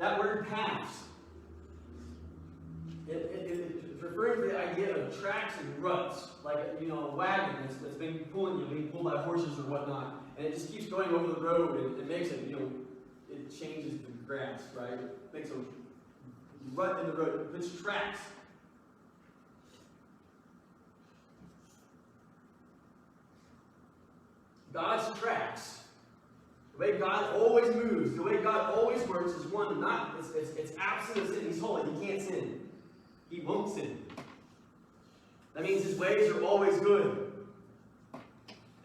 That word paths, it's referring to the idea of tracks and ruts, like a wagon that's been being pulled by horses or whatnot, and it just keeps going over the road, and it makes it, it changes the grass, right? It makes a rut in the road. It puts tracks. God's tracks, the way God always moves, the way God always works is one, it's absent of sin. He's holy. He can't sin. He won't sin. That means his ways are always good.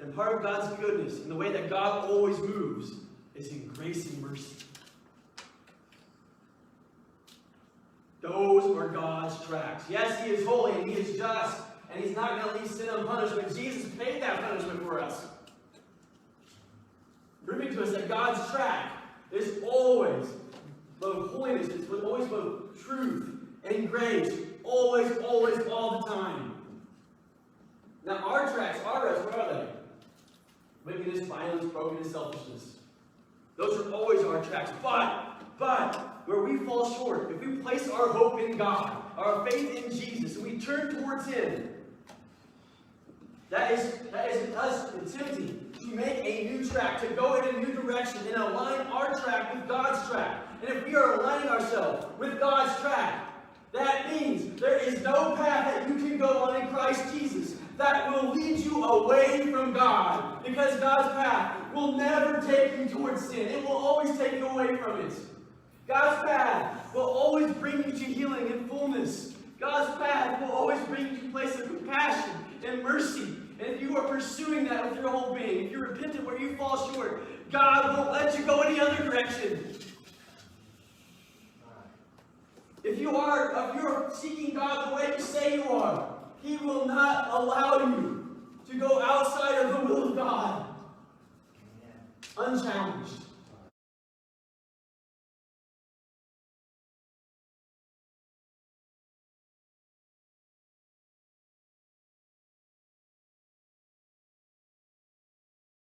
And part of God's goodness and the way that God always moves is in grace and mercy. Those are God's tracks. Yes, he is holy and he is just, and he's not going to leave sin unpunished, but Jesus paid that punishment for us. Proving to us that God's track is always both holiness, it's always both truth and grace, always, always, all the time. Now, our tracks, our ruts, what are they? Wickedness, violence, brokenness, selfishness. Those are always our tracks. But, where we fall short, if we place our hope in God, our faith in Jesus, and we turn towards him, that is us attempting to make a new track, to go in a new direction, and align our track with God's track. And if we are aligning ourselves with God's track, that means there is no path that you can go on in Christ Jesus that will lead you away from God. Because God's path will never take you towards sin. It will always take you away from it. God's path will always bring you to healing and fullness. God's path will always bring you to a place of compassion and mercy. And if you are pursuing that with your whole being, if you're repentant where you fall short, God won't let you go any other direction. If you're seeking God the way you say you are, he will not allow you to go outside of the will of God unchallenged.